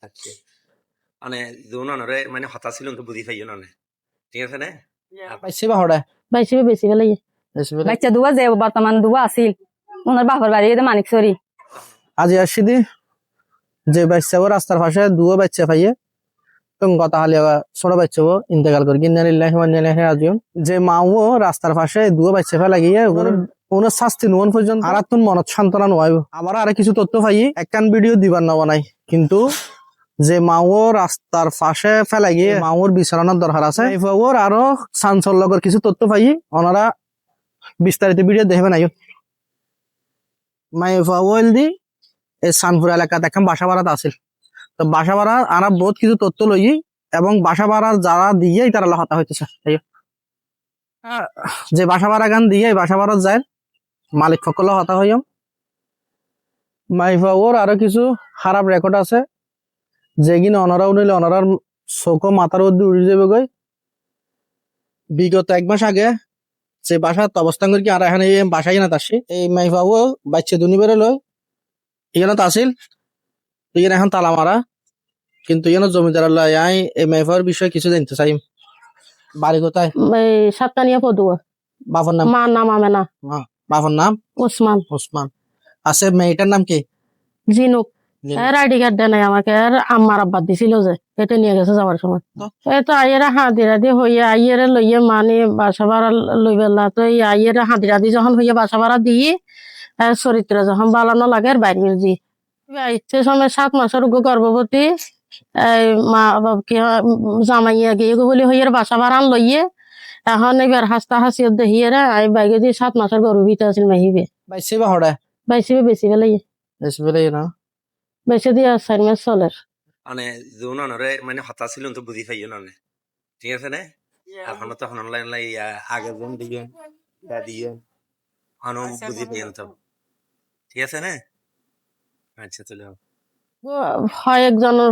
আচ্ছা মানে দুনরে মানে হতা ছিল তো বুঝি পাইও না ঠিক আছে না বাইসে বা হড়া বাইসে বেশি গেলে বাচ্চা দুয়া যে বর্তমান দুয়া আছিল ওনার বাপর বাড়ি মানিকছড়ি আজি আসিদি যে বাচ্চা রাস্তার পাশে দুয়া বাচ্চা পাইয়ে কথা হালি ছোট বাচ্চা ইন্তেকাল করি যে মাও রাস্তার পাশে দুয়া বাচ্চা ফেলা গিয়ে ওনার শাস্তি নোন পর্যন্ত আর তুন মনত সান্ত্বনা নোয়াইব আবার আর কিছু তথ্য পাই একখান ভিডিও দিবার না বানাই কিন্তু যে মাও রাস্তার পাশে ফেলা গিয়ে মাওর বিচারণার দরকার আছে ওর আরো চাঞ্চল্যকর কিছু তথ্য পাই ওনারা বিস্তারিত ভিডিও দেখবে নাই মাইফাওয়াল দি এই সানপুর এলাকাতে এখন বাসা ভাড়াতে আছিল তো বাসা ভাড়া আর বহুত কিছু তথ্য লই এবং বাসা ভাড়া যারা দিয়ে তারা হতা হইতেছে যে বাসা ভাড়া গান দিয়ে বাসা ভাড়া যায় মালিক সকল হতা হইম মাইফা ওর আরো কিছু খারাপ রেকর্ড আছে যেগিন অনরা উনিলে অনরার চোখ মাথার মধ্যে উড়ে যাবে গই বিগত 1 মাস আগে যে বাসাত অবস্থান করি আর এখানে বাসায় না আসি এই মাইফা ও বাচ্চা দুনি বেড়ে লয় এখানে তো আসিল এখানে এখন তালা মারা কিন্তু এখানে জমিদার এই মাইফার বিষয়ে কিছু জানতে চাই বাড়ি কোথায় সাতকানিয়া পদুয়া বাবার নাম মার নাম আমেনা বাবার নাম ওসমান ওসমান আছে মেয়েটার নাম কি জিনুক আইডি কার্ড দেয় নাই আমাকে আর আম্মার আব্বা দিছিল যে এটা নিয়ে গেছে যাওয়ার সময় তো আইয়েরা হাঁদিরাদি হইয়া আইয়েরা লইয়ে মানে বাসা ভাড়া লই বেলা তো এই আইয়েরা হাঁদিরাদি যখন হইয়া বাসা ভাড়া দিয়ে চরিত্র যখন বালানো লাগে আর বাইরে জি সে সময় 7 মাসের গর্ভবতী মা কি জামাইয়া গিয়ে বলে হইয়ার বাসা ভাড়া লইয়ে এখন এবার হাসতা হাসিও দেখিয়েরা আই বাইকে দিয়ে 7 মাসের গর্ভবতী আছিল মাহিবে বাইসে বা হড়া বাইসে বেশি বেলাই বেশি বেলাই না বেশি দিয়ে 4 মাস চলের মানে দুনরে মানে হতা ছিল তো বুঝি পাইও না ঠিক আছে না এখন তো এখন অনলাইন লাই আগে জন দিয়ে দিয়ে আনো বুঝি পাইও তো ঠিক আছে না আচ্ছা চলো হয় একজনের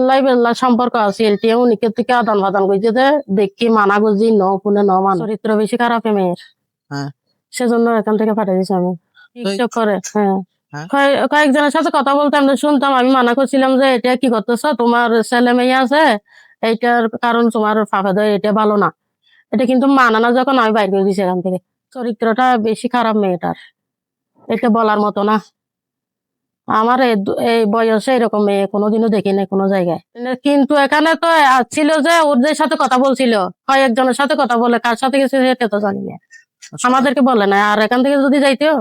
লাইবেলা সম্পর্ক আছে এলটিএ উনিকে থেকে আদান বাদান করছে যে দেখি মানা গুজি ন পুনে ন মান চরিত্র বেশি খারাপ মেয়ের সেজন্য এখান থেকে পাঠিয়ে দিচ্ছি আমি টিকটক করে কয়েকজনের সাথে কথা বলতে আমরা শুনতাম আমি মানা করছিলাম যে এটা কি করতেছ তোমার ছেলে মেয়ে আছে এইটার কারণ তোমার ফাঁকা দেয় এটা ভালো না এটা কিন্তু মানানা যখন আমি বাইর করে দিচ্ছি এখান থেকে চরিত্রটা বেশি খারাপ মেয়েটার এটা বলার মতো না আমার এই বয়সে এরকম মেয়ে কোনোদিনও দেখি নাই কোনো জায়গায় কিন্তু এখানে তো ছিল যে ওদের সাথে কথা বলছিল কয়েকজনের সাথে কথা বলে কার সাথে গেছে সেটা তো জানি না আমাদেরকে বলে না আর এখান থেকে যদি যাইতেও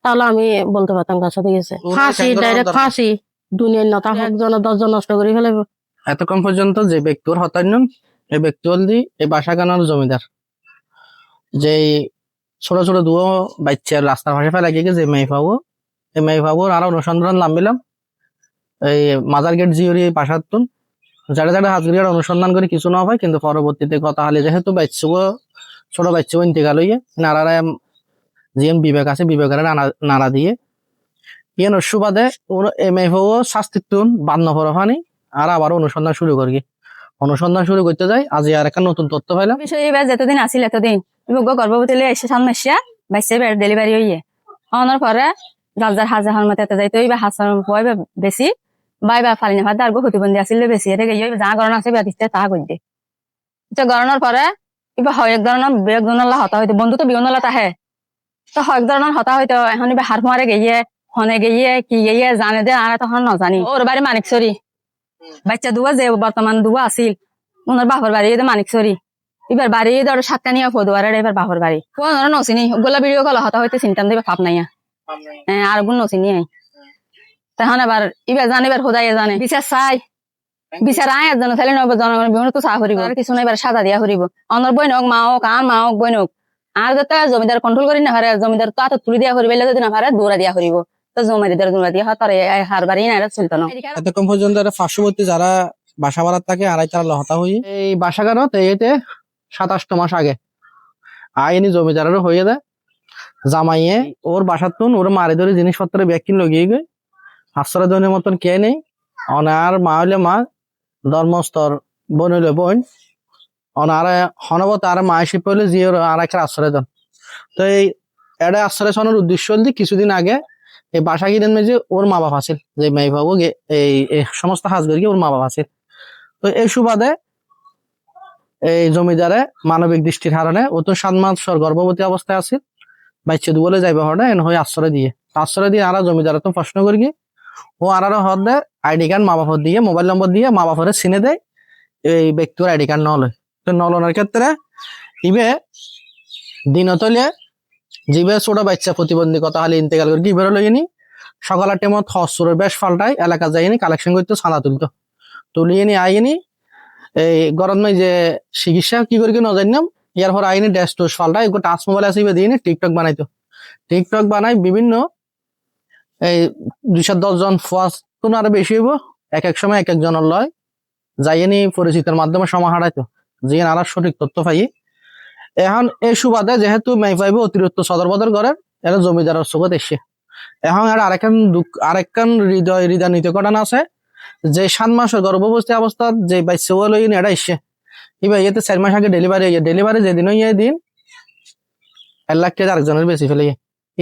তাহলে আমি বলতে পারতাম কার সাথে গেছে ফাঁসি ডাইরেক্ট ফাঁসি দুনিয়ার নতা 1 জন 10 জন নষ্ট করে ফেলে এতক্ষণ পর্যন্ত যে ব্যক্তির হত্যার এই ব্যক্তি হলদি এই বাসা গানার জমিদার যে ছোট ছোট দুয়ো বাচ্চার রাস্তার পাশে ফেলা গিয়ে যে মেয়ে পাবো এই মেয়ে পাবো আরো অনুসন্ধান নামলাম এই মাজার গেট জিওরি বাসার তুন যারা যারা হাজরিয়ার অনুসন্ধান করে কিছু না হয় কিন্তু পরবর্তীতে কথা হালি যেহেতু বাচ্চা ছোট বাচ্চা ইন্তেকাল হইয়ে নারারা জিএম বিবেক আছে বিবেকের নাড়া দিয়ে ইয়েন সুবাদে এমএফও শাস্তির তুন বান্ন পরফানি আর আবার অনুসন্ধান শুরু করি অনুসন্ধান শুরু করতে যাই আজ আর একটা নতুন তথ্য পাইলাম এবার যতদিন আসিল এতদিন গর্ভবতী এসে সামনে এসে বাচ্চা ডেলিভারি হইয়ে হওয়ার পরে গালজার হাজার মতো এতে যাইতে হইবে হাসার পয় বেশি বাইবা ফালি না আর প্রতিবন্ধী আসলে বেশি এটা গিয়ে যা গরণ আছে দিচ্ছে তা করতে গরণের পরে এবার হয় এক ধরনের বেগ জনাল্লা হতা হইতো বন্ধু তো বিহনলা তাহে তো হয় এক ধরনের হতা হইতো এখন এবার হার মারে গিয়ে হনে গিয়ে কি গিয়ে জানে দে আর তখন নাজানি ওর বাড়ি মানিকছড়ি বাচ্চা দুয়া যে বর্তমান দুয়া আছিল ওনার বাপর বাড়ি মানিকছড়ি এবার বাড়ি ধরো সাতকানিয়া পদুয়ার এবার বাপর বাড়ি কোন নচিনি গোলা ভিডিও কল হতা হইতে চিন্তা দিবে ভাব নাই আর গুণ নচিনি তখন এবার এবার জানিবার খোদাই জানে বিচার চাই বিচার আয় একজন ছেলে নব জনগণের বিভিন্ন তো চাহ করিব আর কিছু না এবার সাজা দিয়া করিব অনর বই নক মা হোক আর মা হোক বই নক আর যাতে জমিদার কন্ট্রোল করি না পারে জমিদার তো হাতে তুলি দিয়া করিবে যদি না পারে দৌড়া দিয়া করিব তো জমিদার দৌড়া দিয়া হাত হার বাড়ি না চলতো না এতক্ষণ পর্যন্ত পার্শ্ববর্তী যারা বাসা ভাড়ার থাকে আর তারা লহতা হই এই বাসাগারত এইতে 27 মাস আগে আইনি জমিদারেরও হয়ে যায় জামাইয়ে ওর বাসার তুন ওর মারি ধরে জিনিসপত্র ব্যাগকিন লগিয়ে গই আশ্রয় ধনের মতন কে নেই অনার মা হইলে মা ধর্মস্তর বোন হইলে বোন অনার হনবত আর মা এসে পড়লে জিওর আর একটা আশ্রয় দেন তো এই এটা আশ্রয় সনের উদ্দেশ্য হল কিছুদিন আগে এই বাসা কিনেন মেজে ওর মা বাপ আছিল, যে মাই বাবু এই সমস্ত হাজ করি ওর মা বাপ আছিল। তো এই সুবাদে এই জমিদারে মানবিক দৃষ্টির কারণে ও তো 7 মাস গর্ভবতী অবস্থায় আছিল, বাচ্চা দুবলে যাইবে হরে এন হয়ে আশ্রয় দিয়ে আরা জমিদারে তো প্রশ্ন করি ও আরারও হদ দেয় আইডি কার্ড মা বাপর দিয়ে মোবাইল নম্বর দিয়ে মা বাপরে চিনে দেয় এই ব্যক্তির আইডি কার্ড নলয়। তো নলনের ক্ষেত্রে ইবে দিনতলে জিবে ছোট বাচ্চা প্রতিবন্ধকতা হালি ইন্তেকাল করি ইবের লইনি সকালের টাইমত হসুরের বেশ পাল্টায় এলাকা যাইনি কালেকশন করতে ছানা তুলতো, তুলিয়ে নি আইনি এই গরমে যে চিকিৎসা কি করি ন জানিলাম ইয়ার পর আইনি ড্যাশ টোস পাল্টায় টাচ মোবাইল আছে দিয়ে টিকটক বানাইতো, টিকটক বানাই বিভিন্ন এই 210 জন ফার্স্ট কোন আরো বেশি হইব এক এক সময় এক একজনের লয় যাইনি পরিচিতের মাধ্যমে সময় হারাইতো যে আর সঠিক তথ্য পাই। এখন এই সুবাদে যেহেতু মাই পাইবে অতিরিক্ত সদর বদর করেন এরা জমিদারের চোখত এসে এখন আর আরেকখান হৃদয় ঘটনা আছে যে 7 মাসের গর্ভবতী অবস্থা যে বাচ্চা লই এটা এসে এবার ইয়েতে 4 মাস আগে ডেলিভারি যেদিন ইয়ে দিন 1 লাখ টাকা আরেকজনের বেশি ফেলে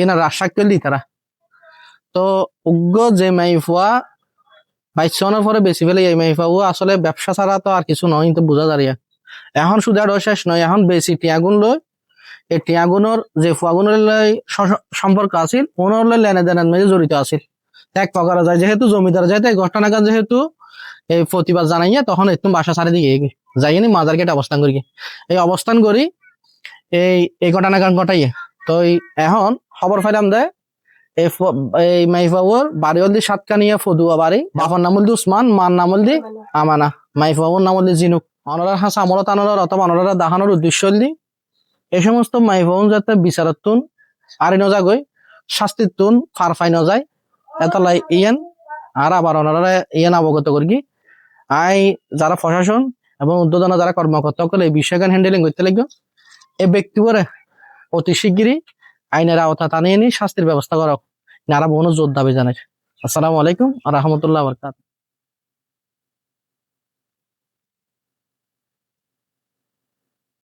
না রাজশাক দি তারা। তো উগ্র যে মাইফুয়া বাইশনের পরে বেশি ফেলে এই মাইফাও আসলে ব্যবসা ছাড়া তো আর কিছু নয়, কিন্তু বোঝা দাঁড়িয়ে এখন শুধু আর শেষ নয়, এখন বেশি টিয়াগুন লই এই টিয়াগুনের যে ফুয়াগুনের সম্পর্ক আছিল ওনার লেনে দেনের মেঝে জড়িত আছিল এক প্রকারে যায় যেহেতু জমিদার যাইতে ঘটনাকার যেহেতু এই প্রতিবাদ জানাইয়া তখন একটু বাসা ছাড়ে দিকে যাইনি মাজার গেটে অবস্থান করি এই অবস্থান করি এই ঘটনাকার ঘটাইয়ে। তো এখন খবর পাইলাম দে এই মাইফাউর বাড়ি হল দি সাতকানিয়া ফদুয়া বাড়ি বাবার নাম হল দি উসমান মার নাম হল দি আমানা মাইফাউর নাম হল দি জিনুক অনরার হাস আমলত আনরার অথবা অনরার দাহানোর উদ্দেশ্য হল দি এই সমস্ত মাইফাউন যাতে বিচারতুন আরি নজাগই শাস্তিতুন ফারফাই নজায় এতলাই ইয়ান আর আবার অনরারা ইয়ান অবগত করি আই যারা প্রশাসন এবং উদ্বোধনা যারা কর্মকর্তা সকলে এই বিষয়গান হ্যান্ডেলিং করতে লাগবে এই ব্যক্তি করে অতি শিগগিরই আইনের আওতা টানিয়ে নিয়ে শাস্তির ব্যবস্থা করা নারা বহু জোর দাবি জানাই। আসসালামু আলাইকুম ওয়া রাহমাতুল্লাহি ওয়া বারাকাতুহু।